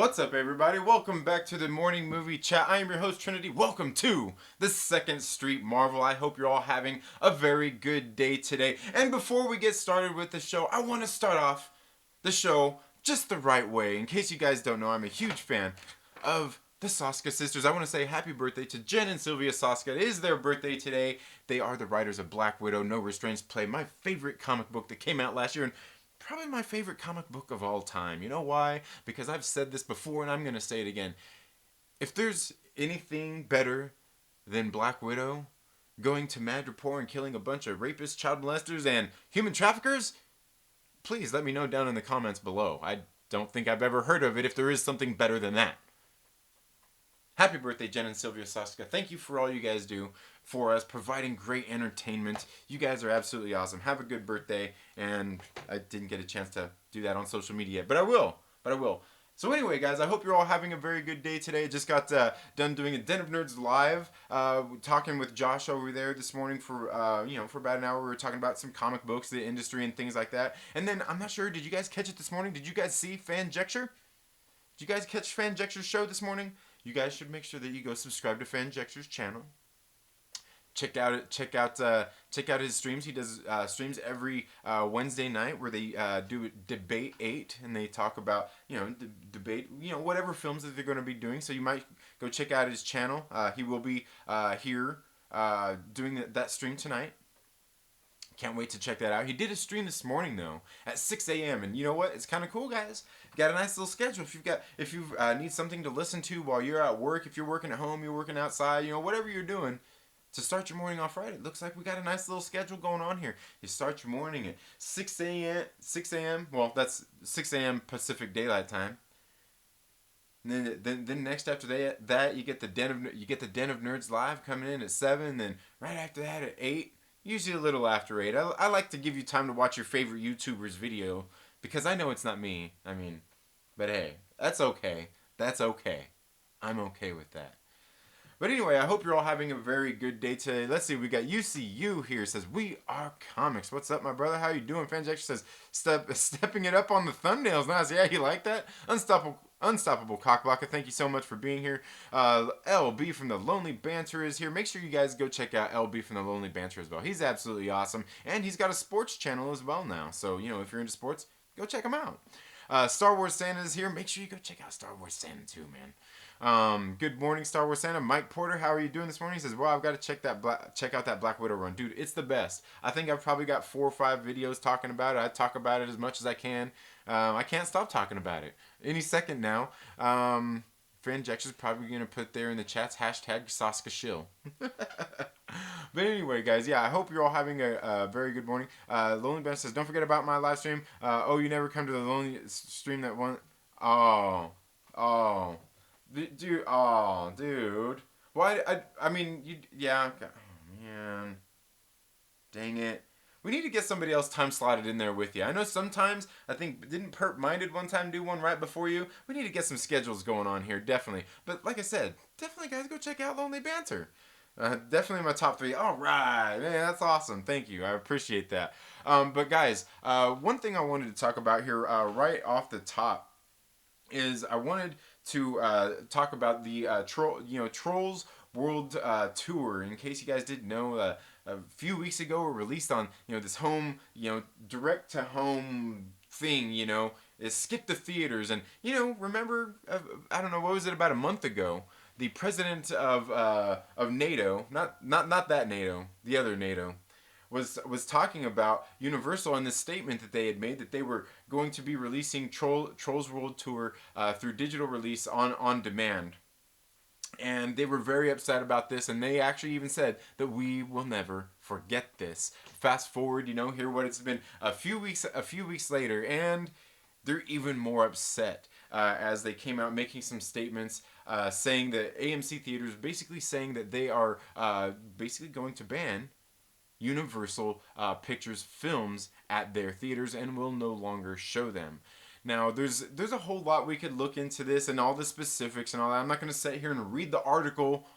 What's up, everybody? Welcome back to the Morning Movie Chat. I am your host, Trinity. Welcome to the 2nd Street Marvel. I hope you're all having a very good day today. And before we get started with the show, I want to start off the show just the right way. In case you guys don't know, I'm a huge fan of the Soska sisters. I want to say happy birthday to Jen and Sylvia Soska. It is their birthday today. They are the writers of Black Widow, No Restraints Play, my favorite comic book that came out last year, and probably my favorite comic book of all time. You know why? Because I've said this before and I'm going to say it again. If there's anything better than Black Widow going to Madripoor and killing a bunch of rapists, child molesters, and human traffickers, please let me know down in the comments below. I don't think I've ever heard of it if there is something better than that. Happy birthday, Jen and Sylvia Soska. Thank you for all you guys do for us, providing great entertainment. You guys are absolutely awesome. Have a good birthday. And I didn't get a chance to do that on social media yet, but I will. So anyway, guys, I hope you're all having a very good day today. Just got done doing a Den of Nerds live, talking with Josh over there this morning for for about an hour. We were talking about some comic books, the industry, and things like that. And then I'm not sure, did you guys catch it this morning? Did you guys see Fanjecture? Did you guys catch Fanjecture's show this morning? You guys should make sure that you go subscribe to Fanjecture's channel. Check out his streams. He does streams every Wednesday night where they do debate 8 and they talk about debate whatever films that they're going to be doing. So you might go check out his channel. He will be here doing that stream tonight. Can't wait to check that out. He did a stream this morning though at 6 a.m. and you know what? It's kind of cool, guys. Got a nice little schedule. If you need something to listen to while you're at work, if you're working at home, you're working outside, whatever you're doing, to start your morning off right, it looks like we got a nice little schedule going on here. You start your morning at 6 a.m. Well, that's 6 a.m. Pacific Daylight Time. And then next after that you get the Den of Nerds live coming in at 7. Then right after that at 8. Usually a little after 8. I like to give you time to watch your favorite YouTuber's video because I know it's not me. But hey, that's okay. That's okay. I'm okay with that. But anyway, I hope you're all having a very good day today. Let's see, we got UCU here. Says, we are comics. What's up, my brother? How you doing? Fanjecture says, stepping it up on the thumbnails. Nice. Yeah, you like that? Unstoppable Cockblocker, thank you so much for being here. LB from the Lonely Banter is here. Make sure you guys go check out LB from the Lonely Banter as well. He's absolutely awesome. And he's got a sports channel as well now. So, if you're into sports, go check him out. Star Wars Santa is here. Make sure you go check out Star Wars Santa too, man. Good morning, Star Wars Santa. Mike Porter, how are you doing this morning? He says, well, I've got to check out that Black Widow run. Dude, it's the best. I think I've probably got 4 or 5 videos talking about it. I talk about it as much as I can. I can't stop talking about it. Any second now. Fanjecture's probably going to put there in the chats, hashtag Soska Shill. But anyway, guys, yeah, I hope you're all having a very good morning. Lonely Ben says, don't forget about my live stream. You never come to the Lonely stream that one. Dude. Why? Yeah. Oh, man. Dang it. We need to get somebody else time slotted in there with you. I know sometimes, I think, didn't Perp Minded one time do one right before you? We need to get some schedules going on here, definitely. But like I said, definitely, guys, go check out Lonely Banter. Definitely my top 3. All right. Man, that's awesome. Thank you. I appreciate that. But guys, one thing I wanted to talk about here right off the top is I wanted to talk about the Trolls World Tour. In case you guys didn't know, a few weeks ago we released on this home direct to home thing. It skipped the theaters, and remember I don't know, what was it, about a month ago, the president of NATO, not that NATO, the other NATO, was talking about Universal and this statement that they had made that they were going to be releasing Trolls World Tour through digital release on demand. And they were very upset about this, and they actually even said that we will never forget this. Fast forward, hear what it's been a few weeks later, and they're even more upset as they came out making some statements saying that AMC theaters basically saying that they are basically going to ban Universal Pictures films at their theaters and will no longer show them. Now, there's a whole lot we could look into this and all the specifics and all that. I'm not going to sit here and read the article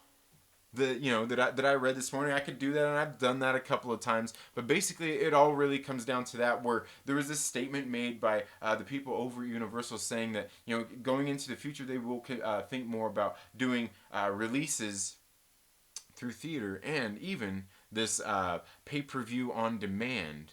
that I read this morning. I could do that, and I've done that a couple of times. But basically, it all really comes down to that, where there was this statement made by the people over at Universal saying that going into the future they will think more about doing releases through theater and even this pay-per-view on demand.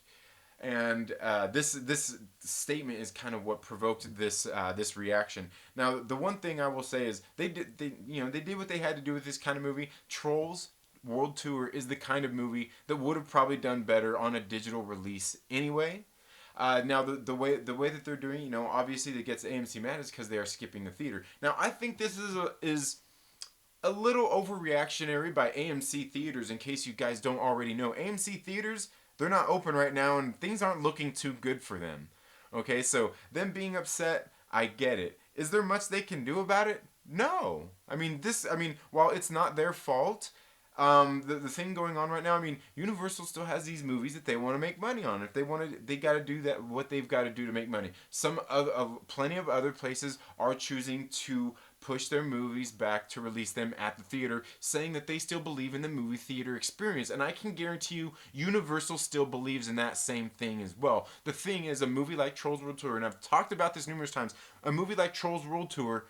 And this statement is kind of what provoked this reaction. Now, the one thing I will say is they did what they had to do with this kind of movie. Trolls World Tour is the kind of movie that would have probably done better on a digital release anyway. Now the way that they're doing, obviously that gets AMC mad is because they are skipping the theater. Now I think this is a little overreactionary by AMC theaters. In case you guys don't already know, AMC theaters, they're not open right now and things aren't looking too good for them. Okay, so them being upset, I get it. Is there much they can do about it? No. While it's not their fault, the thing going on right now, Universal still has these movies that they want to make money on. If they want to, they got to do that, what they've got to do to make money. Plenty of other places are choosing to push their movies back to release them at the theater, saying that they still believe in the movie theater experience. And I can guarantee you, Universal still believes in that same thing as well. The thing is, a movie like Trolls World Tour, and I've talked about this numerous times, a movie like Trolls World Tour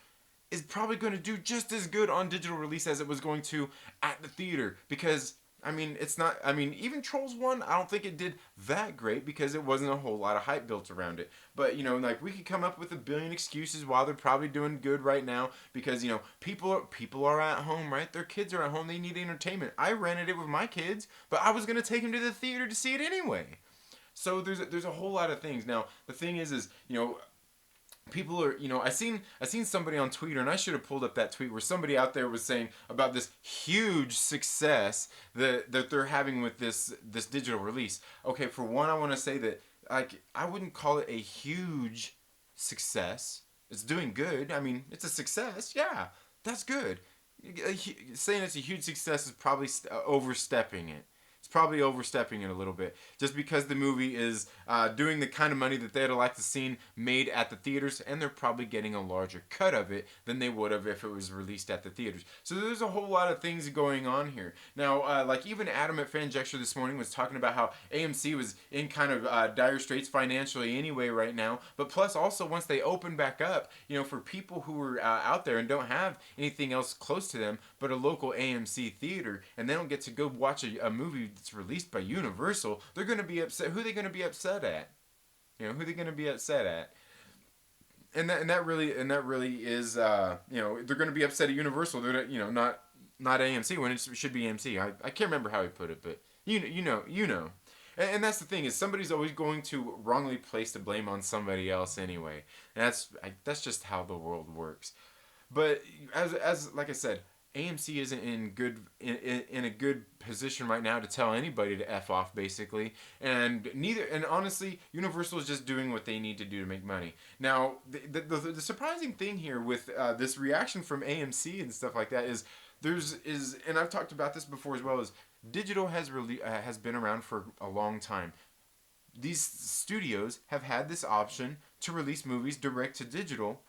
is probably going to do just as good on digital release as it was going to at the theater. Because it's not. Even Trolls 1, I don't think it did that great because it wasn't a whole lot of hype built around it. But, we could come up with a billion excuses why they're probably doing good right now because, people are at home, right? Their kids are at home. They need entertainment. I rented it with my kids, but I was going to take them to the theater to see it anyway. So there's a whole lot of things. Now, the thing is people are, I seen somebody on Twitter, and I should have pulled up that tweet where somebody out there was saying about this huge success that they're having with this digital release. Okay, for one, I want to say that I wouldn't call it a huge success. It's doing good. It's a success. Yeah, that's good. Saying it's a huge success is probably overstepping it. It's probably overstepping it a little bit, just because the movie is doing the kind of money that they'd like to see made at the theaters, and they're probably getting a larger cut of it than they would have if it was released at the theaters. So there's a whole lot of things going on here. Now, even Adam at Fanjecture this morning was talking about how AMC was in kind of dire straits financially anyway right now, but plus also once they open back up, for people who are out there and don't have anything else close to them but a local AMC theater, and they don't get to go watch a movie that's released by Universal, they're going to be upset. Who are they going to be upset at? Who are they going to be upset at? And that really is they're going to be upset at Universal. They're not AMC when it should be AMC. I can't remember how he put it, but you know. And that's the thing, is somebody's always going to wrongly place the blame on somebody else anyway. And that's just how the world works. But as like I said, AMC isn't in a good position right now to tell anybody to F off, basically. And honestly, Universal is just doing what they need to do to make money. Now, the surprising thing here with this reaction from AMC and stuff like that is and I've talked about this before as well, is digital has been around for a long time. These studios have had this option to release movies direct to digital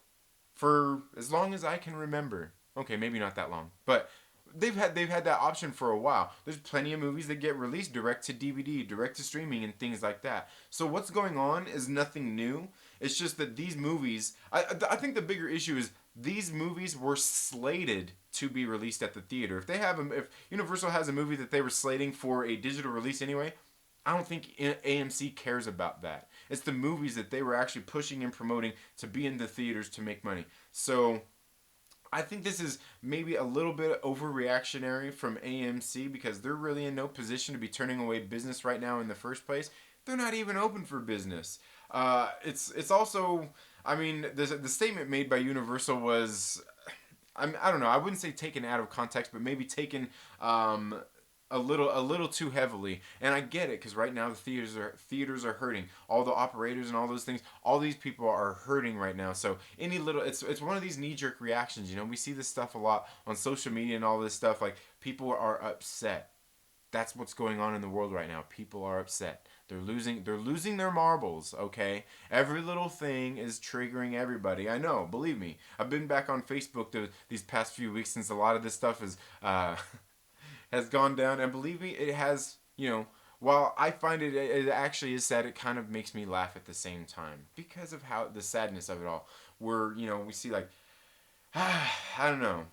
for as long as I can remember. Okay, maybe not that long, but they've had that option for a while. There's plenty of movies that get released direct to DVD, direct to streaming, and things like that. So what's going on is nothing new. It's just that these movies, I think the bigger issue is these movies were slated to be released at the theater. If Universal has a movie that they were slating for a digital release anyway, I don't think AMC cares about that. It's the movies that they were actually pushing and promoting to be in the theaters to make money. So I think this is maybe a little bit overreactionary from AMC because they're really in no position to be turning away business right now in the first place. They're not even open for business. It's also, the statement made by Universal was, I don't know, I wouldn't say taken out of context, but maybe taken a little too heavily. And I get it, because right now the theaters are hurting. All the operators and all those things, all these people are hurting right now. So it's one of these knee-jerk reactions. We see this stuff a lot on social media and all this stuff. Like, people are upset. That's what's going on in the world right now. People are upset. They're losing their marbles, okay? Every little thing is triggering everybody. I know, believe me. I've been back on Facebook these past few weeks since a lot of this stuff is has gone down, and believe me, it has. While I find it actually is sad, it kind of makes me laugh at the same time because of how the sadness of it all. Where we see like I don't know.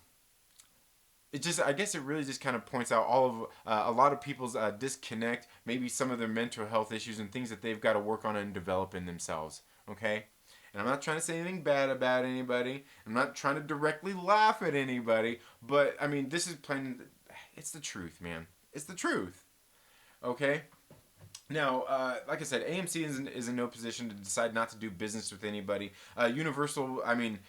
It just, I guess it really just kind of points out all of a lot of people's disconnect, maybe some of their mental health issues and things that they've got to work on and develop in themselves. Okay. And I'm not trying to say anything bad about anybody. I'm not trying to directly laugh at anybody. But, I mean, this is plain. It's the truth, man. It's the truth. Okay? Now, like I said, AMC is in no position to decide not to do business with anybody. Universal, I mean,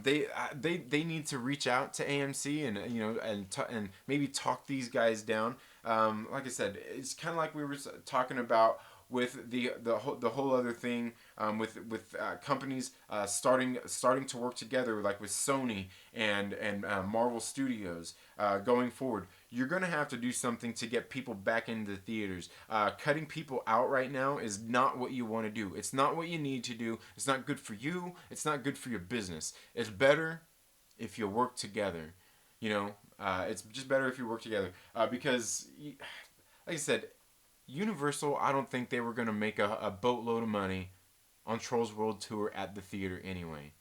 they need to reach out to AMC and and maybe talk these guys down. Like I said, it's kind of like we were talking about with the whole other thing with companies starting to work together, like with Sony and Marvel Studios going forward. You're gonna have to do something to get people back into the theaters. Cutting people out right now is not what you want to do. It's not what you need to do. It's not good for you. It's not good for your business. It's better if you work together. It's just better if you work together because, like I said, Universal, I don't think they were going to make a boatload of money on Trolls World Tour at the theater anyway.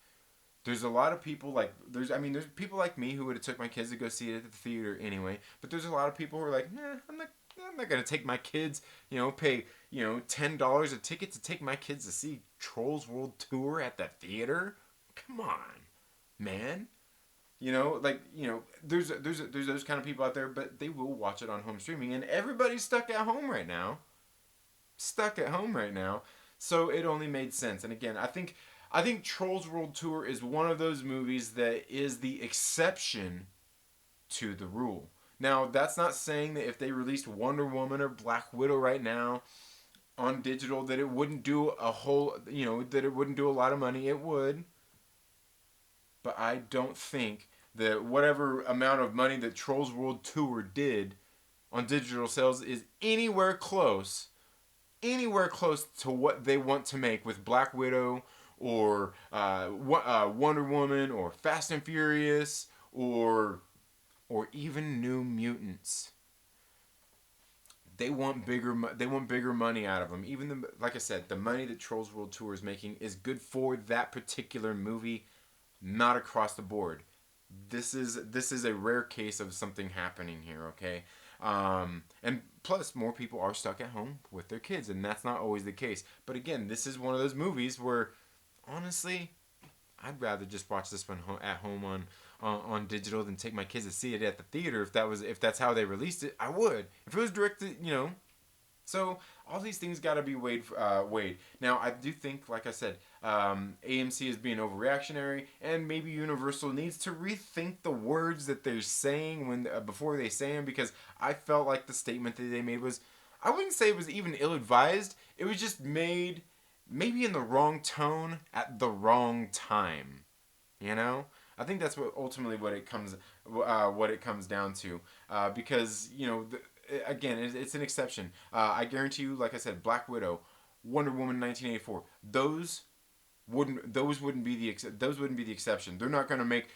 There's a lot of people there's people like me who would have took my kids to go see it at the theater anyway, but there's a lot of people who are like, nah, I'm not going to take my kids, pay, $10 a ticket to take my kids to see Trolls World Tour at the theater. Come on, man. There's those kind of people out there, but they will watch it on home streaming, and everybody's stuck at home right now. So it only made sense. And again, I think Trolls World Tour is one of those movies that is the exception to the rule. Now, that's not saying that if they released Wonder Woman or Black Widow right now on digital that it wouldn't do that it wouldn't do a lot of money. It would. But I don't think that whatever amount of money that Trolls World Tour did on digital sales is anywhere close to what they want to make with Black Widow or Wonder Woman or Fast and Furious or even New Mutants. They want bigger money out of them. Even like I said, the money that Trolls World Tour is making is good for that particular movie, not across the board. This is a rare case of something happening here, okay? And plus, more people are stuck at home with their kids, and that's not always the case. But again, this is one of those movies where, honestly, I'd rather just watch this one at home on digital than take my kids to see it at the theater. If that's how they released it, I would. If it was directed, So all these things got to be weighed. Now, I do think, like I said, AMC is being overreactionary, and maybe Universal needs to rethink the words that they're saying before they say them, because I felt like the statement that they made was, I wouldn't say it was even ill-advised. It was just made maybe in the wrong tone at the wrong time. I think that's what it comes down to, because again, it's an exception. I guarantee you, like I said, Black Widow, Wonder Woman 1984, those wouldn't be the exception. They're not gonna make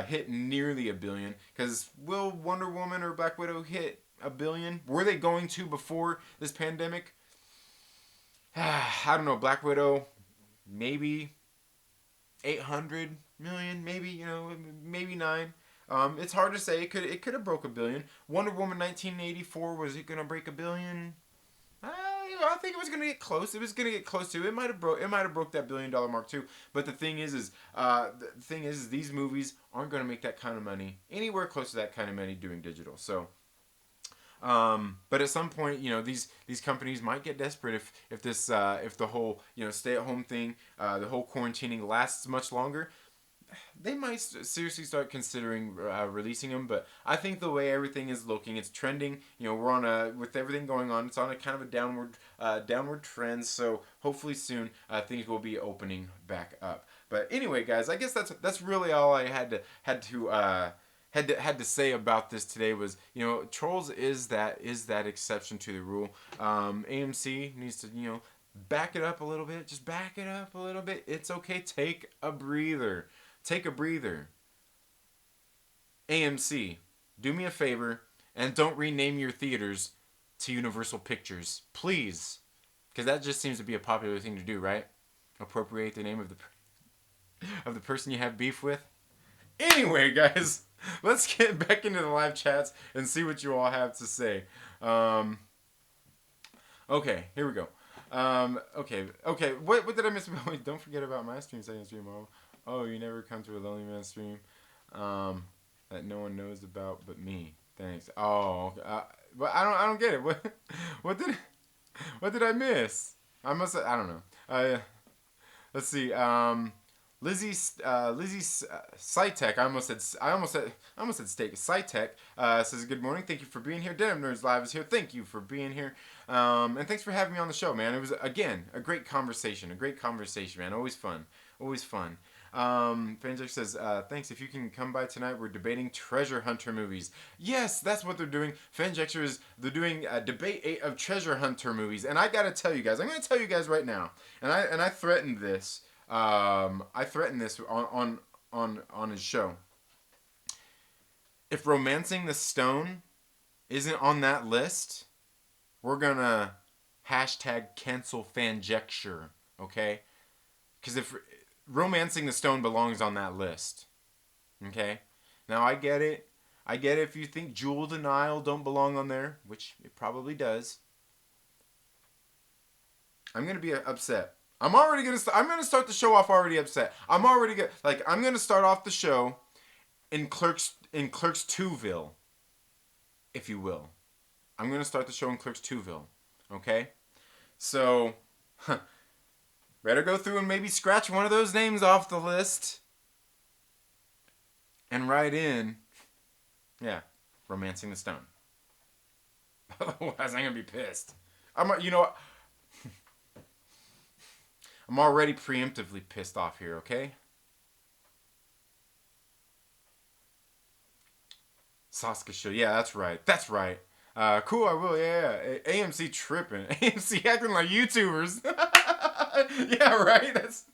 hit nearly $1 billion, because will Wonder Woman or Black Widow hit $1 billion? Were they going to before this pandemic? I don't know. Black Widow, maybe 800 million, maybe maybe 9. It's hard to say. It could have broke $1 billion. Wonder Woman 1984, was it gonna break $1 billion? I think it was gonna get close. It was gonna get close to. It might have broke that $1 billion mark too. But the thing is these movies aren't gonna make that kind of money anywhere close to that kind of money doing digital. So. But at some point, these companies might get desperate if the whole stay at home thing, the whole quarantining lasts much longer. They might seriously start considering releasing them. But I think the way everything is looking, it's trending. We're with everything going on, it's on a kind of a downward trend. So hopefully soon things will be opening back up. But anyway, guys, I guess that's really all I had to say about this today. Was Trolls is that exception to the rule. AMC needs to back it up a little bit. Just back it up a little bit. It's okay. Take a breather. AMC, do me a favor and don't rename your theaters to Universal Pictures, please, because that just seems to be a popular thing to do, right? Appropriate the name of the person you have beef with. Anyway, guys, let's get back into the live chats and see what you all have to say. Okay, here we go. Okay. What did I miss? Wait, don't forget about my stream, second stream. Oh, you never come to a Lonely Man stream that no one knows about but me. Thanks. Oh, but I don't get it. What did I miss? I don't know. Let's see. Lizzie Cytech. I almost said steak. Cytech says good morning. Thank you for being here. Denim Nerds Live is here. Thank you for being here. And thanks for having me on the show, man. It was again a great conversation. Man. Always fun. Fanjek says, thanks. If you can come by tonight, we're debating treasure hunter movies. Yes, that's what they're doing. Fanjexer they're doing debate 8 of treasure hunter movies. And I gotta tell you guys, I'm gonna tell you guys right now. And I threatened this. I threatened this on his show. If Romancing the Stone isn't on that list, we're gonna hashtag cancel Fanjexer, okay? Because if Romancing the Stone belongs on that list, okay? Now I get it if you think Jewel of the Nile don't belong on there, which it probably does. I'm gonna be upset. I'm gonna start the show off already upset. I'm gonna start off the show in Clerks 2ville, if you will. I'm gonna start the show in Clerks 2ville, okay? So, better go through and maybe scratch one of those names off the list and write in, Romancing the Stone. Otherwise, I'm gonna be pissed. I'm already preemptively pissed off here, okay? Sasuke show. Yeah, that's right. Cool, I will. Yeah. AMC tripping. AMC acting like YouTubers. Yeah, right? That's...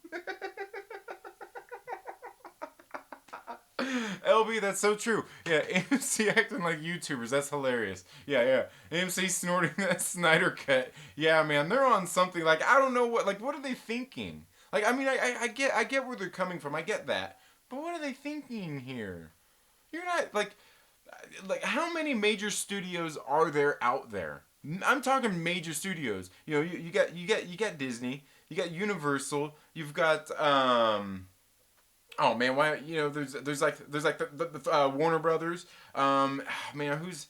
LB, that's so true. Yeah, AMC acting like YouTubers. That's hilarious. Yeah. AMC snorting that Snyder cut. Yeah, man, they're on something. Like, I don't know what are they thinking? Like, I mean, I get where they're coming from. I get that. But what are they thinking here? You're not, like how many major studios are there out there? I'm talking major studios. You know, you got Disney, you got Universal, you've got oh man, why there's like the Warner Brothers. Man, who's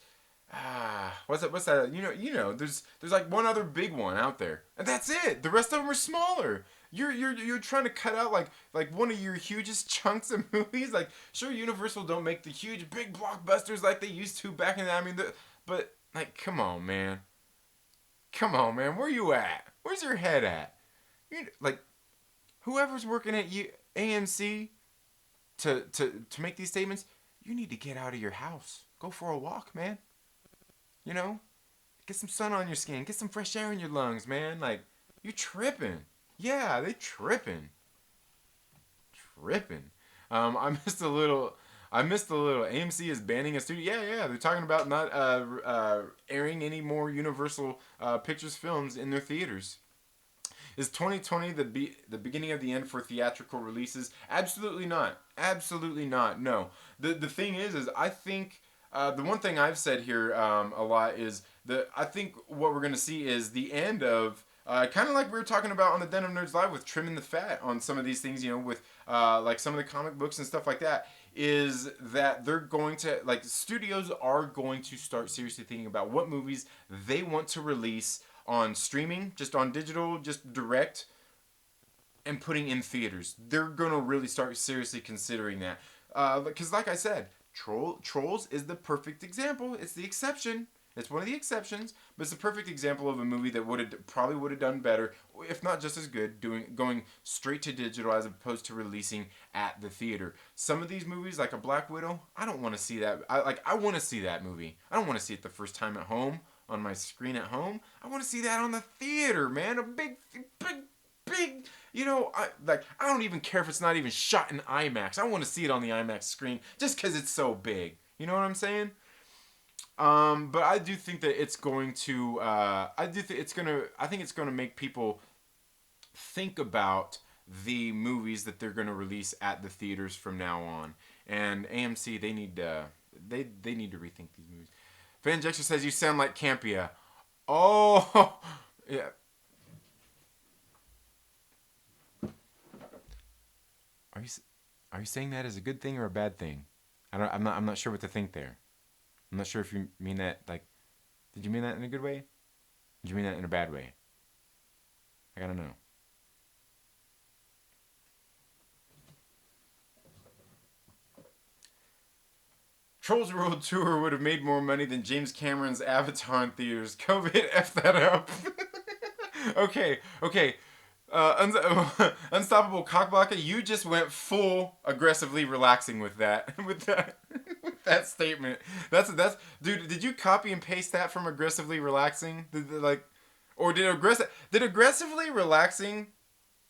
what's that? There's like one other big one out there, and that's it. The rest of them are smaller. You're trying to cut out like one of your hugest chunks of movies. Like, sure, Universal don't make the huge big blockbusters like they used to back in the. I mean, but like, come on, man. Where you at? Where's your head at? Like, whoever's working at AMC to make these statements, you need to get out of your house. Go for a walk, man. You know, get some sun on your skin, get some fresh air in your lungs, man. Like, you tripping. Yeah, they tripping. I missed a little. AMC is banning a studio. Yeah. They're talking about not airing any more Universal Pictures films in their theaters. Is 2020 the beginning of the end for theatrical releases? Absolutely not. No. The thing is I think the one thing I've said here a lot is that I think what we're gonna see is the end of. Kind of like we were talking about on the Denim Nerds Live with trimming the fat on some of these things, with like some of the comic books and stuff like that, is that they're going to, studios are going to start seriously thinking about what movies they want to release on streaming, just on digital, just direct, and putting in theaters. They're going to really start seriously considering that. Because like I said, Trolls is the perfect example. It's the exception. It's one of the exceptions, but it's a perfect example of a movie that probably would have done better, if not just as good, going straight to digital as opposed to releasing at the theater. Some of these movies, like a Black Widow, I don't want to see that. I want to see that movie. I don't want to see it the first time at home on my screen at home. I want to see that on the theater, man. A big. I don't even care if it's not even shot in IMAX. I want to see it on the IMAX screen just because it's so big. You know what I'm saying? But I do think that it's going to. I do think it's gonna. I think it's gonna make people think about the movies that they're gonna release at the theaters from now on. And AMC, they need to. They need to rethink these movies. Van Jexter says you sound like Campia. Oh, yeah. Are you are you saying that as a good thing or a bad thing? I don't. I'm not sure what to think there. I'm not sure if you mean that like. Did you mean that in a good way? Did you mean that in a bad way? I gotta know. Trolls World Tour would have made more money than James Cameron's Avatar in theaters. COVID f that up. Okay, okay. Unstoppable Cockblocker, you just went full aggressively relaxing with that, with that statement. That's dude. Did you copy and paste that from aggressively relaxing? Like, or did aggressively relaxing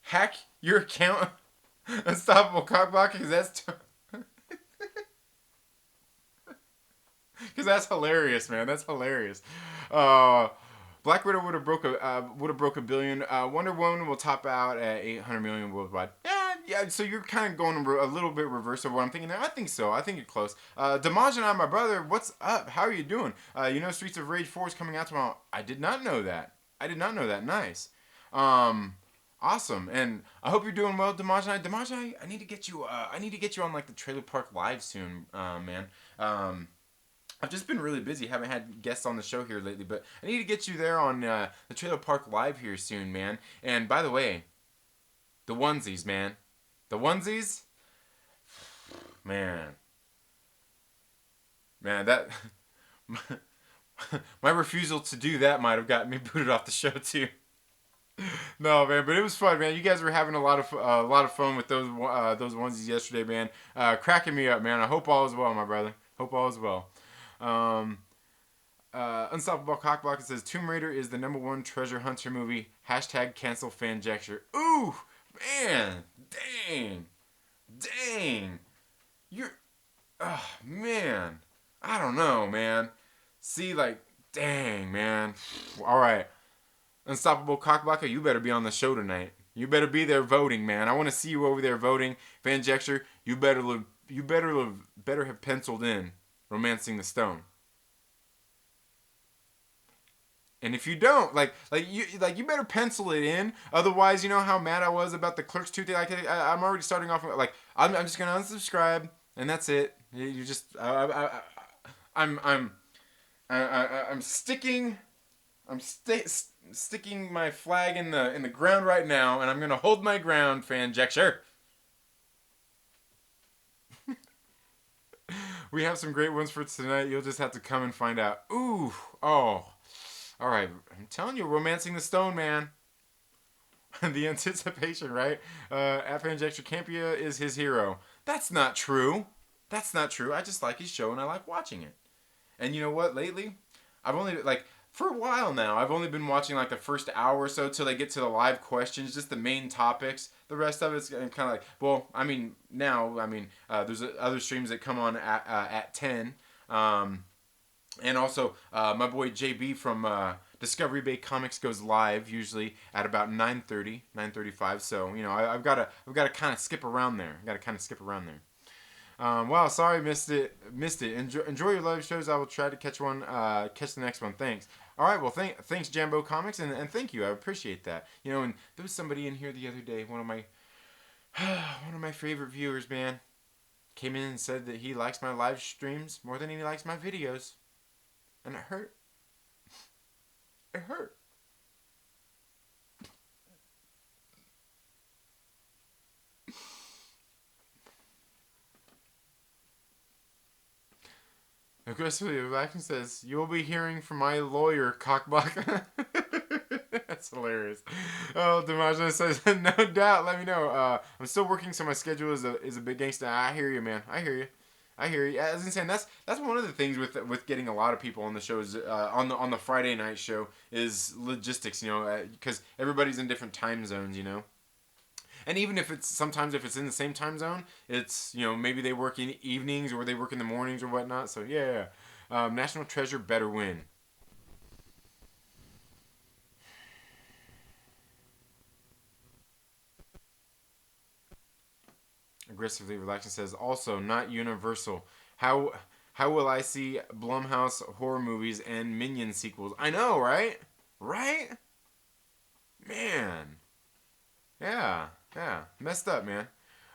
hack your account? Unstoppable Cockblocker, because that's hilarious, man. That's hilarious. Uh, Black Widow would have broke a billion. Wonder Woman will top out at 800 million worldwide. Yeah, yeah. So you're kind of going a little bit reverse of what I'm thinking there. I think so. I think you're close. Damaj and I, my brother, what's up? How are you doing? You know, Streets of Rage 4 is coming out tomorrow. I did not know that. I did not know that. Nice. Awesome. And I hope you're doing well, Damaj and I. Damaj and I need to get you. I need to get you on like the Trailer Park Live soon, man. I've just been really busy. Haven't had guests on the show here lately, but I need to get you there on the Trailer Park Live here soon, man. And by the way, the onesies, man. The onesies? Man. Man, that... my refusal to do that might have gotten me booted off the show, too. No, man, but it was fun, man. You guys were having a lot of fun with those onesies yesterday, man. Cracking me up, man. I hope all is well, my brother. Hope all is well. Um, Unstoppable Cockblocker says Tomb Raider is the #1 treasure hunter movie. Hashtag cancel fanjecture. Ooh, man, dang. You're, oh man, I don't know, man. See, like, dang, man. All right, Unstoppable Cockblocker, you better be on the show tonight. You better be there voting, man. I want to see you over there voting. Fanjecture, better have penciled in Romancing the Stone. And if you don't, you better pencil it in. Otherwise, you know how mad I was about the Clerks 2 thing. I'm already starting off like I'm just gonna unsubscribe and that's it. You just I'm sticking sticking my flag in the ground right now, and I'm gonna hold my ground, Fanjecture. We have some great ones for tonight. You'll just have to come and find out. Ooh, oh. All right, I'm telling you, Romancing the Stone, man. The anticipation, right? At Fanjecture, Campia is his hero. That's not true. That's not true. I just like his show and I like watching it. And you know what? Lately, I've only, for a while now, I've only been watching, the first hour or so till they get to the live questions, just the main topics. The rest of it's kind of there's other streams that come on at 10. And also, my boy JB from Discovery Bay Comics goes live usually at about 9:30, 9:35. So I've got to kind of skip around there. Wow, sorry, missed it. Enjoy your live shows. I will try to catch the next one. Thanks. All right, well, thanks Jambo Comics, and thank you. I appreciate that. And there was somebody in here the other day, one of my favorite viewers, man, came in and said that he likes my live streams more than he likes my videos. And it hurt. It hurt. Aggressively, Vacuum says, you will be hearing from my lawyer, Cockblock. That's hilarious. Oh, Dimajna says, no doubt, let me know. I'm still working, so my schedule is a big gangster. I hear you, man. I hear you. As I'm saying, that's one of the things with getting a lot of people on the shows on the Friday night show is logistics, because everybody's in different time zones, And even if it's in the same time zone, it's maybe they work in evenings or they work in the mornings or whatnot. So yeah. National Treasure better win. Aggressively relaxing says also not Universal. How how will I see Blumhouse horror movies and Minion sequels? I know, right? Right? Man. Yeah, yeah. Messed up, man.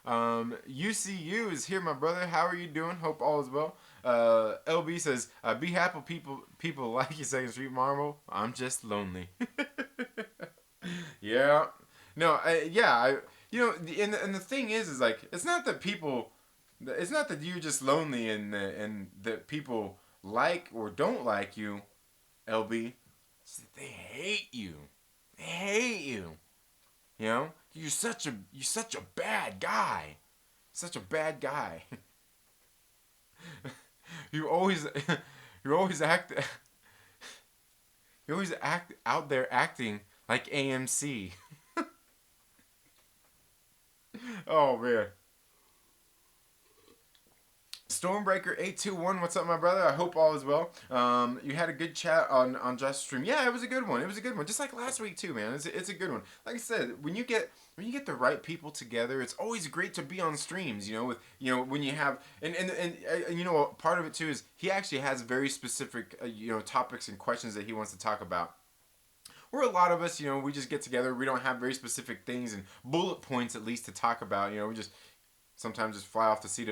UCU is here, my brother. How are you doing? Hope all is well. LB says, "Be happy, people like you, Second Street Marvel. I'm just lonely." Yeah. No. Yeah. And the thing is like, it's not that people, it's not that you're just lonely and that people like or don't like you, LB. It's that they hate you. They hate you. You know, you're such a bad guy, such a bad guy. you always you always act you always act out there acting like AMC. Oh man. Stormbreaker 821, what's up, my brother? I hope all is well. You had a good chat on Just Stream. Yeah, it was a good one. It was a good one, just like last week too, man. It's a good one. Like I said, when you get the right people together, it's always great to be on streams. You know, with when you have and part of it too is he actually has very specific topics and questions that he wants to talk about. Where a lot of us, we just get together. We don't have very specific things and bullet points at least to talk about. We just sometimes just fly off the seat,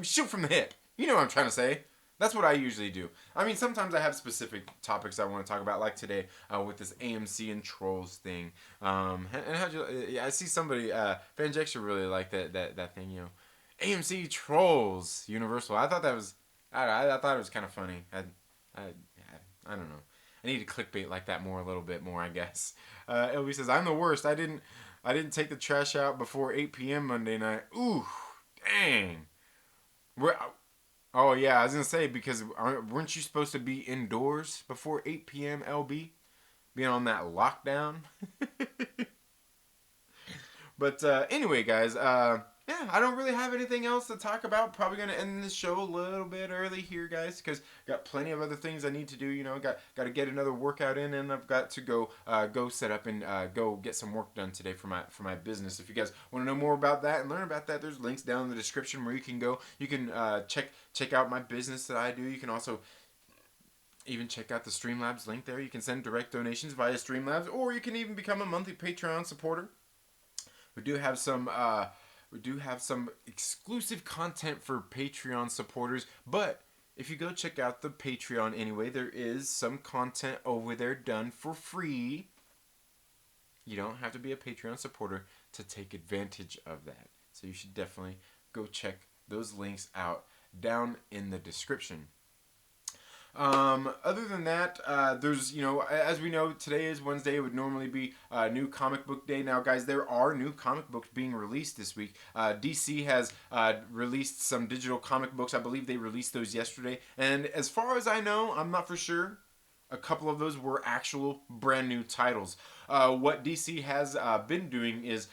shoot from the hip. You know what I'm trying to say. That's what I usually do. I mean, sometimes I have specific topics I want to talk about, like today with this AMC and Trolls thing. And how'd you? I see somebody, Van Jexter really like that thing. AMC Trolls Universal. I thought that was, I thought it was kind of funny. I don't know. I need to clickbait like that a little bit more, I guess. LB says, "I'm the worst. I didn't take the trash out before 8 p.m. Monday night. Ooh, dang. Oh yeah, I was gonna say because weren't you supposed to be indoors before 8 p.m. LB, being on that lockdown?" But anyway, guys, yeah, I don't really have anything else to talk about. Probably gonna end this show a little bit early here, guys, because got plenty of other things I need to do. Got to get another workout in, and I've got to go set up and go get some work done today for my business. If you guys want to know more about that and learn about that, there's links down in the description where you can go. You can check out my business that I do. You can also even check out the Streamlabs link there. You can send direct donations via Streamlabs, or you can even become a monthly Patreon supporter. We do have some exclusive content for Patreon supporters, but if you go check out the Patreon anyway, there is some content over there done for free. You don't have to be a Patreon supporter to take advantage of that. So you should definitely go check those links out down in the description. Other than that, there's, as we know, today is Wednesday. It would normally be new comic book day. Now, guys, there are new comic books being released this week. DC has released some digital comic books. I believe they released those yesterday. And as far as I know, I'm not for sure, a couple of those were actual brand new titles. What DC has been doing is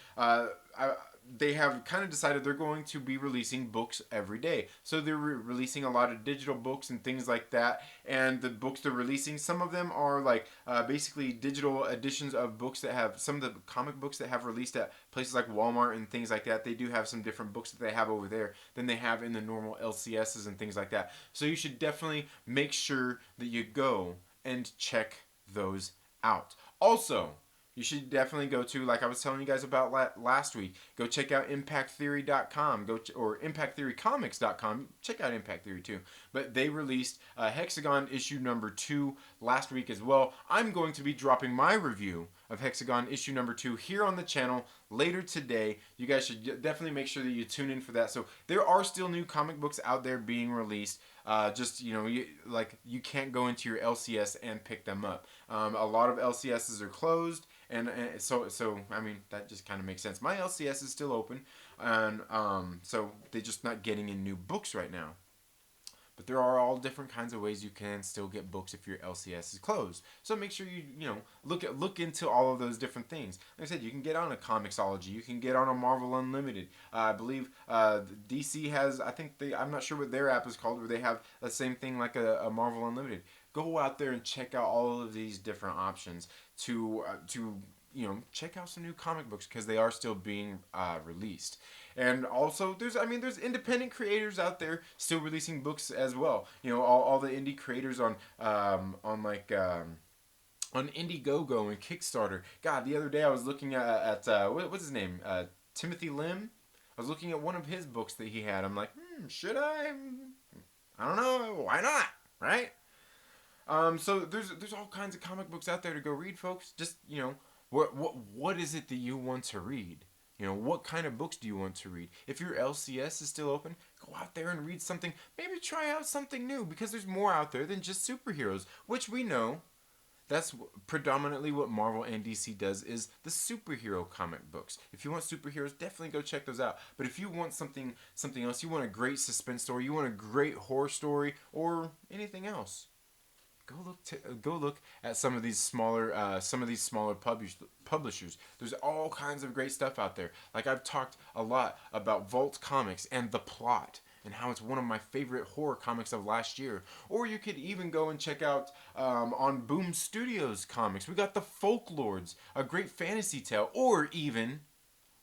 they have kind of decided they're going to be releasing books every day. So they're releasing a lot of digital books and things like that. And the books they're releasing, some of them are like basically digital editions of books that have some of the comic books that have released at places like Walmart and things like that. They do have some different books that they have over there than they have in the normal LCSs and things like that. So you should definitely make sure that you go and check those out. Also, you should definitely go to, like I was telling you guys about last week, go check out impacttheory.com or impacttheorycomics.com. Check out Impact Theory too. But they released Hexagon issue number 2 last week as well. I'm going to be dropping my review of Hexagon issue number 2 here on the channel later today. You guys should definitely make sure that you tune in for that. So there are still new comic books out there being released. You can't go into your LCS and pick them up. A lot of LCSs are closed, and so I mean that just kind of makes sense. My LCS is still open, and so they're just not getting in new books right now. But there are all different kinds of ways you can still get books if your LCS is closed. So make sure you know look into all of those different things. Like I said, you can get on a Comixology, you can get on a Marvel Unlimited. I believe DC has, I think I'm not sure what their app is called, where they have the same thing like a Marvel Unlimited. Go out there and check out all of these different options to check out some new comic books because they are still being released. And also, there's independent creators out there still releasing books as well. All the indie creators on Indiegogo and Kickstarter. God, the other day I was looking at what's his name? Timothy Lim. I was looking at one of his books that he had. I'm like, should I? I don't know. Why not? Right? So there's all kinds of comic books out there to go read, folks. Just what is it that you want to read? What kind of books do you want to read? If your LCS is still open, go out there and read something. Maybe try out something new because there's more out there than just superheroes, which we know. That's predominantly what Marvel and DC does is the superhero comic books. If you want superheroes, definitely go check those out. But if you want something else, you want a great suspense story, you want a great horror story, or anything else, go look at some of these smaller publishers. There's all kinds of great stuff out there. Like I've talked a lot about Vault Comics and The Plot and how it's one of my favorite horror comics of last year. Or you could even go and check out on Boom Studios comics. We got The Folklords, a great fantasy tale, or even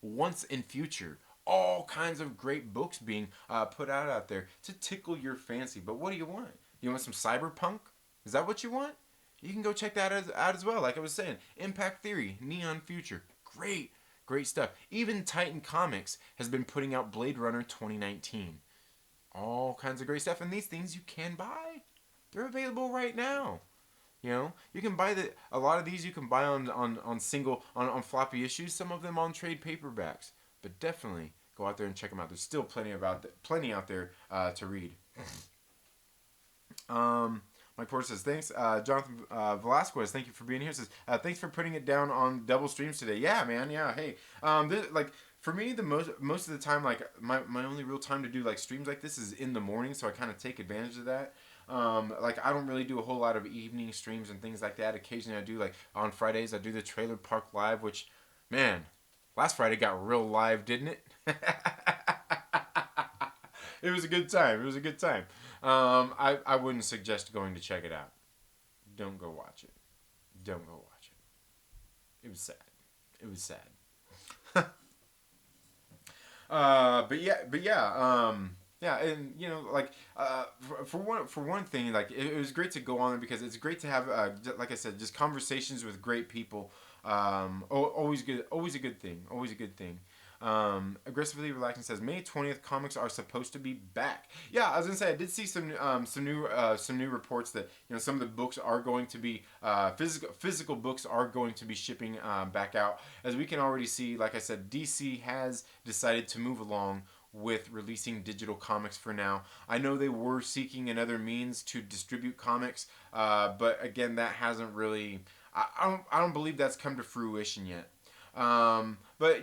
Once in Future. All kinds of great books being put out there to tickle your fancy. But what do you want? You want some cyberpunk? Is that what you want? You can go check that out as well. Like I was saying, Impact Theory, Neon Future, great stuff. Even Titan Comics has been putting out Blade Runner 2019. All kinds of great stuff, and these things you can buy. They're available right now. You can buy a lot of these you can buy on single floppy issues. Some of them on trade paperbacks. But definitely go out there and check them out. There's still plenty out there to read. Mike Porter says, thanks. Jonathan Velasquez, thank you for being here. Says, thanks for putting it down on double streams today. Yeah, man. Yeah. Hey, for me, the most of the time, like my only real time to do like streams like this is in the morning, so I kind of take advantage of that. I don't really do a whole lot of evening streams and things like that. Occasionally, I do like on Fridays. I do the Trailer Park Live, which, man, last Friday got real live, didn't it? It was a good time. I wouldn't suggest going to check it out. Don't go watch it. It was sad. Yeah, and for one thing, like it was great to go on because it's great to have, like I said, just conversations with great people. Always good, always a good thing. Aggressively Relaxing says May 20th comics are supposed to be back. Yeah, I was gonna say I did see some new reports that some of the books are going to be physical books are going to be shipping back out. As we can already see, like I said, DC has decided to move along with releasing digital comics for now. I know they were seeking another means to distribute comics, but again, that hasn't really. I don't believe that's come to fruition yet. But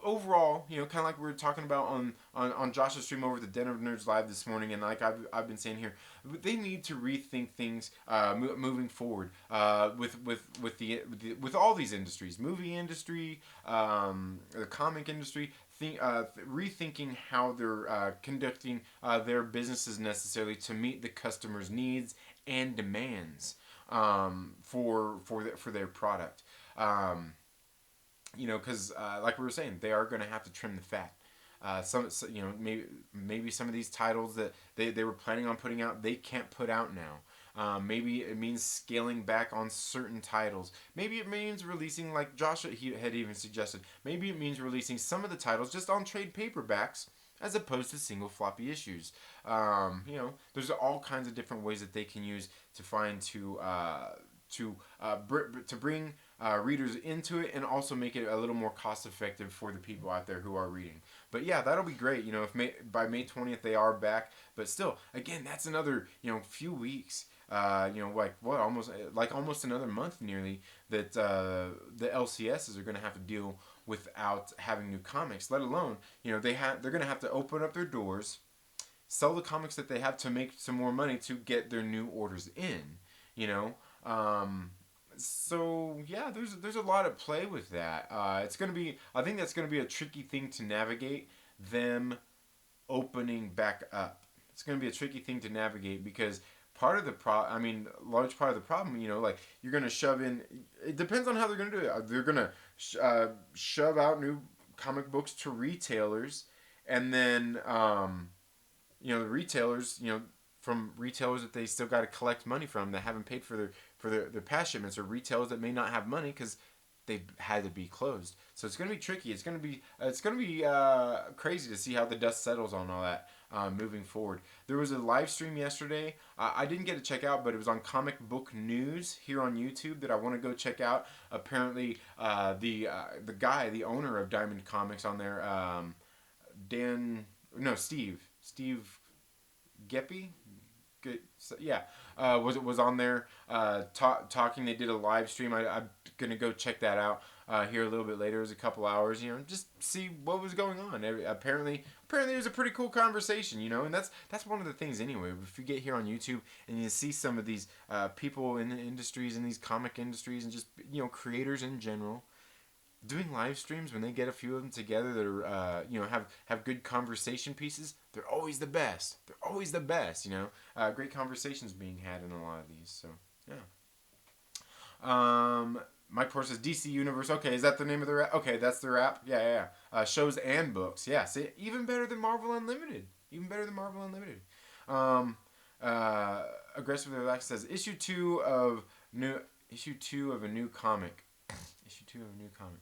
overall, kind of like we were talking about on Josh's stream over the Den of Nerds Live this morning, and like I've been saying here, they need to rethink things moving forward with all these industries, movie industry, the comic industry, rethinking how they're conducting their businesses necessarily to meet the customers' needs and demands for their product. Because like we were saying, they are going to have to trim the fat. Maybe some of these titles that they were planning on putting out, they can't put out now. Maybe it means scaling back on certain titles. Maybe it means releasing, like Josh had even suggested, maybe it means releasing some of the titles just on trade paperbacks as opposed to single floppy issues. There's all kinds of different ways that they can use to find to bring readers into it and also make it a little more cost effective for the people out there who are reading. But yeah, that'll be great. If by May 20th they are back, but still, again, that's another few weeks. Almost another month nearly that the LCSs are going to have to deal without having new comics. Let alone they're going to have to open up their doors, sell the comics that they have to make some more money to get their new orders in. You know, so yeah, there's a lot at play with that. It's gonna be, I think that's gonna be a tricky thing to navigate, them opening back up. It's gonna be a tricky thing to navigate because part of the large part of the problem, like you're gonna shove in. It depends on how they're gonna do it. They're gonna shove out new comic books to retailers, and then the retailers, from retailers that they still got to collect money from that haven't paid for their past shipments, or retailers that may not have money because they've had to be closed. So it's going to be tricky. It's going to be crazy to see how the dust settles on all that moving forward. There was a live stream yesterday. I didn't get to check out, but it was on Comic Book News here on YouTube that I want to go check out. Apparently, the the owner of Diamond Comics on there, Steve Geppy. Good, so, yeah, was on there talking. They did a live stream. I'm gonna go check that out here a little bit later. It was a couple hours, just see what was going on. Apparently it was a pretty cool conversation, and that's one of the things anyway. If you get here on YouTube and you see some of these people in the industries, in these comic industries, and just creators in general, doing live streams when they get a few of them together that are have good conversation pieces, they're always the best. They're always the best. Great conversations being had in a lot of these. So yeah. Mike Porter says DC Universe. Okay, is that the name of the rap? Okay, that's the rap. Yeah. Shows and books. Yeah, see, even better than Marvel Unlimited. Even better than Marvel Unlimited. Aggressively Relaxed says issue 2 of a new comic. Issue 2 of a new comic.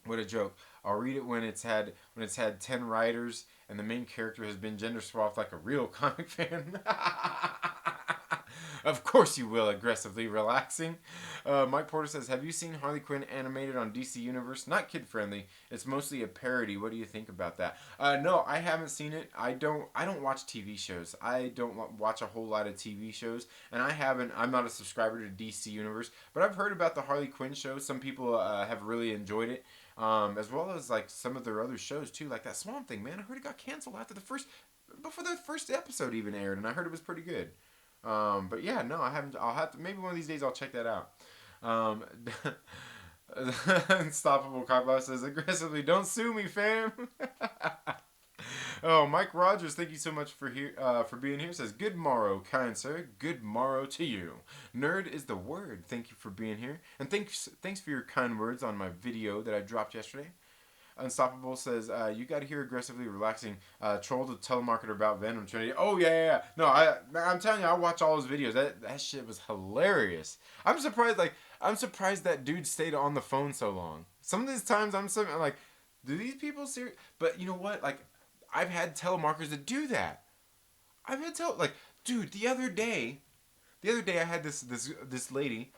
What a joke. I'll read it when it's had 10 writers and the main character has been gender swapped like a real comic fan. Of course you will. Aggressively Relaxing. Mike Porter says, have you seen Harley Quinn animated on DC Universe? Not kid friendly. It's mostly a parody. What do you think about that? No, I haven't seen it. I don't watch TV shows. I don't watch a whole lot of TV shows, and I'm not a subscriber to DC Universe, but I've heard about the Harley Quinn show. Some people have really enjoyed it. As well as like some of their other shows too, like that Swamp Thing. Man, I heard it got canceled before the first episode even aired, and I heard it was pretty good. But yeah, no, I haven't. I'll have to, maybe one of these days I'll check that out. Unstoppable Cop says aggressively, don't sue me, fam. Oh, Mike Rogers, thank you so much for being here. Says, good morrow, kind sir. Good morrow to you. Nerd is the word. Thank you for being here. And thanks for your kind words on my video that I dropped yesterday. Unstoppable says, you got to hear Aggressively Relaxing. Troll the telemarketer about Venom Trinity. Oh, yeah. No, I'm telling you, I watch all those videos. That shit was hilarious. I'm surprised that dude stayed on the phone so long. Some of these times I'm like, do these people serious? But you know what? Like, I've had telemarketers that do that. Dude, the other day I had this lady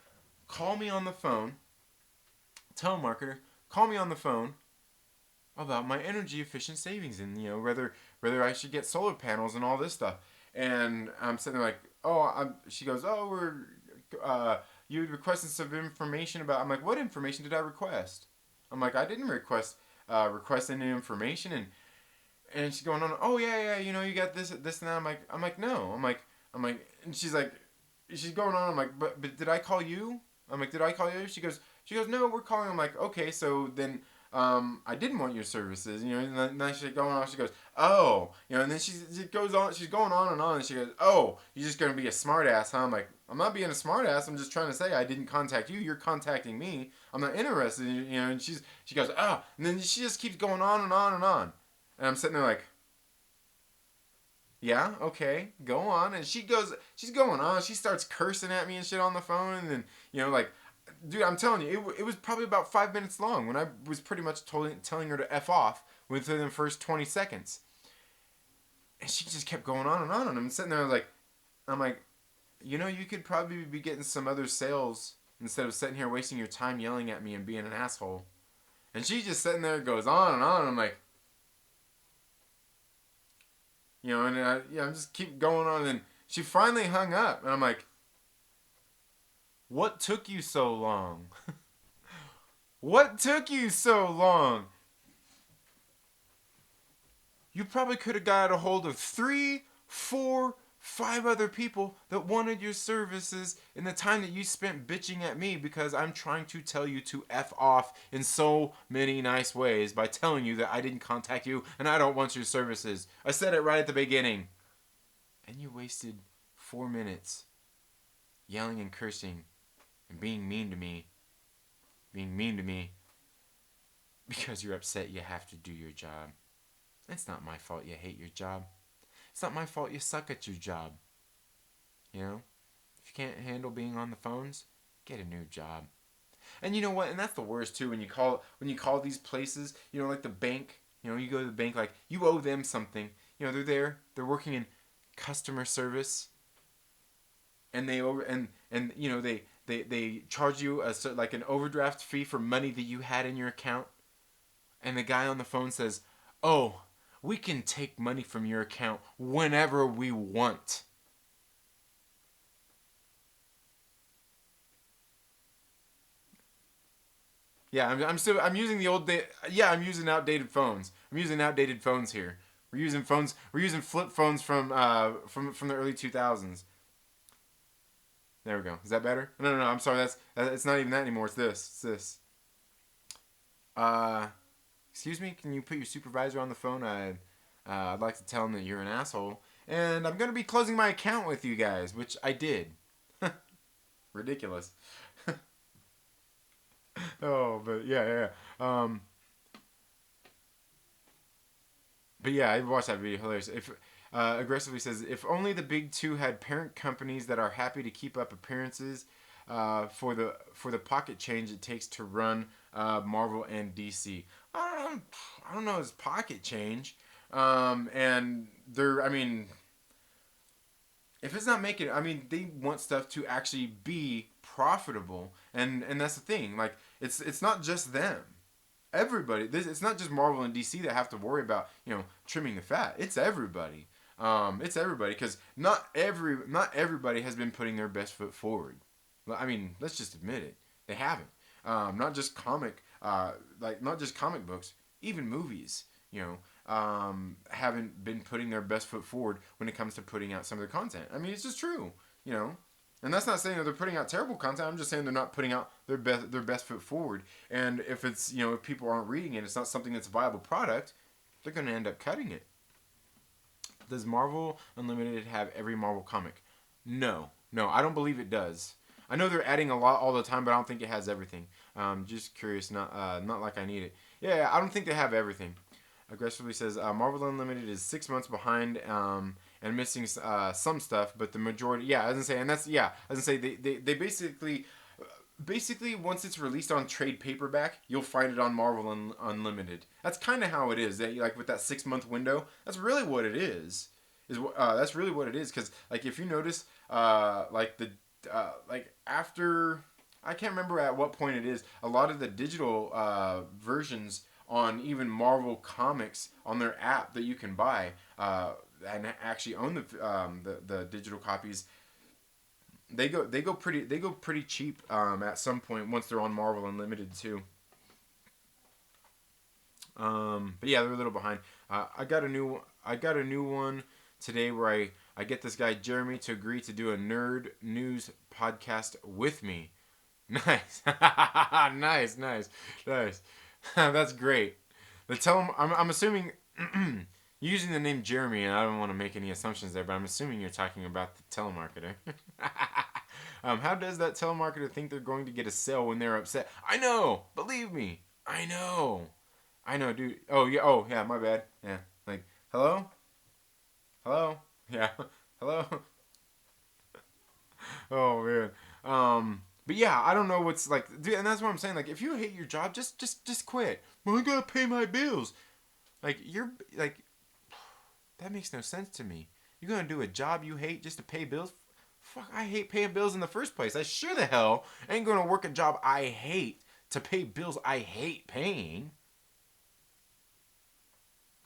call me on the phone, telemarketer, call me on the phone about my energy efficient savings and whether I should get solar panels and all this stuff. And I'm sitting there like, she goes, you requested some information about. I'm like, what information did I request? I'm like, I didn't request any information. And she's going on, oh yeah, you got this and that. I'm like, no. I'm like, and she's going on. I'm like, but did I call you? I'm like, did I call you? She goes, no, we're calling. I'm like, okay, so then, I didn't want your services, and then she's going on. She goes, oh, and then she goes on. She's going on, and she goes, oh, you're just gonna be a smart ass, huh? I'm like, I'm not being a smart ass. I'm just trying to say I didn't contact you. You're contacting me. I'm not interested, And she goes, oh, and then she just keeps going on and on and on. And I'm sitting there like, yeah, okay, go on. And she's going on. She starts cursing at me and shit on the phone. And then, dude, I'm telling you, it was probably about 5 minutes long when I was pretty much telling her to F off within the first 20 seconds. And she just kept going on and on. And I'm sitting there I'm like, you could probably be getting some other sales instead of sitting here wasting your time yelling at me and being an asshole. And she's just sitting there, goes on and on. And I'm like, and I just keep going on, and she finally hung up, and I'm like, what took you so long? What took you so long? you probably could have got a hold of 3, 4, 5 other people that wanted your services in the time that you spent bitching at me because I'm trying to tell you to F off in so many nice ways by telling you that I didn't contact you and I don't want your services. I said it right at the beginning. And you wasted 4 minutes yelling and cursing and being mean to me. Being mean to me because you're upset you have to do your job. It's not my fault you hate your job. It's not my fault you suck at your job. You know? If you can't handle being on the phones, get a new job. And you know what? And that's the worst too when you call these places, you know, like the bank, you know, you go to the bank like you owe them something. You know, they're working in customer service and you know, they charge you like an overdraft fee for money that you had in your account. And the guy on the phone says, "Oh, we can take money from your account whenever we want." Yeah, I'm using the old yeah, I'm using outdated phones. I'm using outdated phones here. We're using flip phones from the early 2000s. There we go. Is that better? No, I'm sorry. It's not even that anymore. It's this. It's this. Uh, Excuse me. Can you put your supervisor on the phone? I'd like to tell him that you're an asshole, and I'm gonna be closing my account with you guys, which I did. Ridiculous. Oh, but yeah. But yeah, I watched that video. Hilarious. If aggressively says, if only the big two had parent companies that are happy to keep up appearances for the pocket change it takes to run Marvel and DC. I don't know his pocket change. And they're, I mean, if it's not making, I mean, they want stuff to actually be profitable, and that's the thing. Like, it's not just them. Everybody, it's not just Marvel and DC that have to worry about, you know, trimming the fat. It's everybody. It's everybody because not everybody has been putting their best foot forward. I mean, let's just admit it. They haven't. Not just comic books, even movies. You know, haven't been putting their best foot forward when it comes to putting out some of their content. I mean, it's just true. You know, and that's not saying that they're putting out terrible content. I'm just saying they're not putting out their best foot forward. And if it's, you know, if people aren't reading it, it's not something that's a viable product. They're going to end up cutting it. Does Marvel Unlimited have every Marvel comic? No, I don't believe it does. I know they're adding a lot all the time, but I don't think it has everything. Just curious, not like I need it. Yeah, I don't think they have everything. Aggressively says Marvel Unlimited is 6 months behind and missing some stuff, but the majority, yeah, I was gonna say, and that's, yeah, I was gonna say they basically once it's released on trade paperback, you'll find it on Marvel Unlimited. That's kind of how it is. That, like, with that 6 month window, that's really what it is. That's really what it is. Because, like, if you notice, like after, I can't remember at what point it is. A lot of the digital versions on even Marvel Comics on their app that you can buy and actually own the digital copies. They go pretty cheap at some point once they're on Marvel Unlimited too. But yeah, they're a little behind. I got a new one today where I get this guy Jeremy to agree to do a nerd news podcast with me. Nice, nice. That's great. I'm assuming using the name Jeremy, and I don't want to make any assumptions there, but I'm assuming you're talking about the telemarketer. How does that telemarketer think they're going to get a sale when they're upset? I know, believe me, I know, dude. Oh yeah, my bad. Yeah, like, hello, yeah, hello. Oh man. But yeah, I don't know what's like, dude, and that's what I'm saying. Like, if you hate your job, just quit. Well, I gotta pay my bills. Like, you're like, that makes no sense to me. You're gonna do a job you hate just to pay bills? Fuck, I hate paying bills in the first place. I sure the hell ain't gonna work a job I hate to pay bills I hate paying.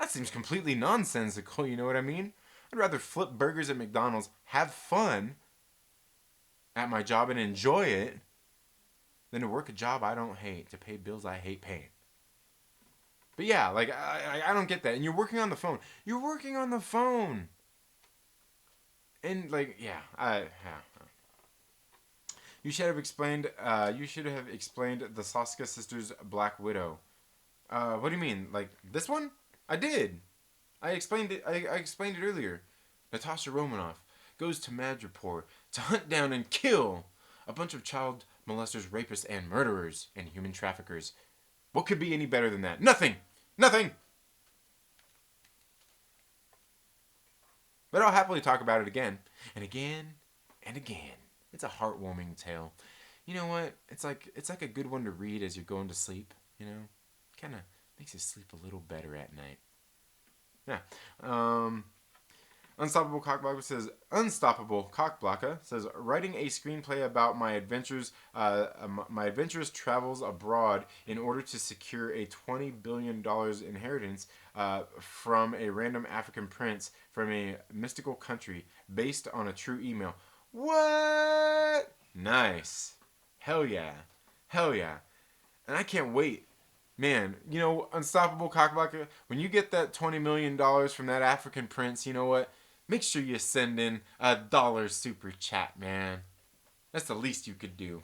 That seems completely nonsensical, you know what I mean? I'd rather flip burgers at McDonald's, have fun at my job and enjoy it, than to work a job I don't hate to pay bills I hate paying. But yeah, like I don't get that. And you're working on the phone. You're working on the phone. And like yeah, you should have explained. You should have explained the Saska sisters' Black Widow. What do you mean? Like this one? I did. I explained it. I explained it earlier. Natasha Romanoff goes to Madripoor to hunt down and kill a bunch of child molesters, rapists, and murderers and human traffickers. What could be any better than that? Nothing. Nothing. But I'll happily talk about it again and again and again. It's a heartwarming tale. You know what? It's like a good one to read as you're going to sleep. You know, kind of makes you sleep a little better at night. Yeah. Unstoppable Cockblocker says writing a screenplay about my adventures travels abroad in order to secure a $20 billion inheritance from a random African prince from a mystical country based on a true email. What? Nice. Hell yeah. Hell yeah. And I can't wait. Man, you know, Unstoppable Cockblocker, when you get that $20 million from that African prince, you know what? Make sure you send in $1 super chat, man. That's the least you could do.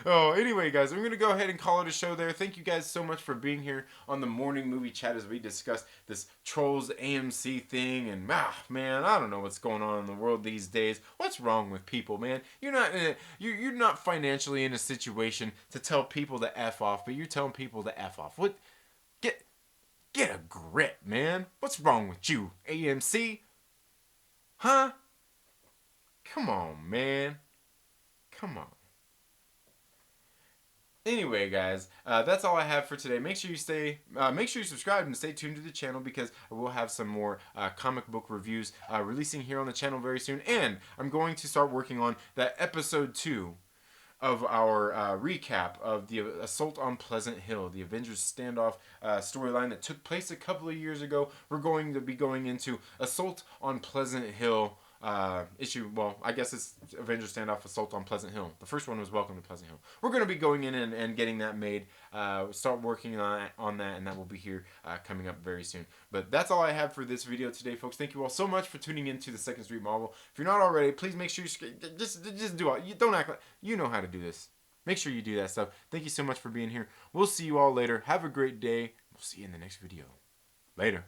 Oh, anyway, guys, I'm going to go ahead and call it a show there. Thank you guys so much for being here on the morning movie chat as we discuss this Trolls AMC thing. And, man, I don't know what's going on in the world these days. What's wrong with people, man? You're not financially in a situation to tell people to F off, but you're telling people to F off. What? Get a grip, man. What's wrong with you, AMC? Huh? Come on, man. Come on. Anyway, guys, that's all I have for today. Make sure you subscribe and stay tuned to the channel because we'll have some more comic book reviews releasing here on the channel very soon. And I'm going to start working on that episode 2 of our recap of the Assault on Pleasant Hill, the Avengers standoff storyline that took place a couple of years ago. We're going to be going into Assault on Pleasant Hill issue. Well, I guess it's Avengers standoff Assault on Pleasant Hill. The first one was Welcome to Pleasant Hill. We're going to be going in and getting that made. Start working on that, and that will be here coming up very soon. But that's all I have for this video today, folks. Thank you all so much for tuning into the Second Street Marvel. If you're not already, please make sure you just do it. You don't act like you know how to do this. Make sure you do that stuff. Thank you so much for being here. We'll see you all later. Have a great day. We'll see you in the next video. Later.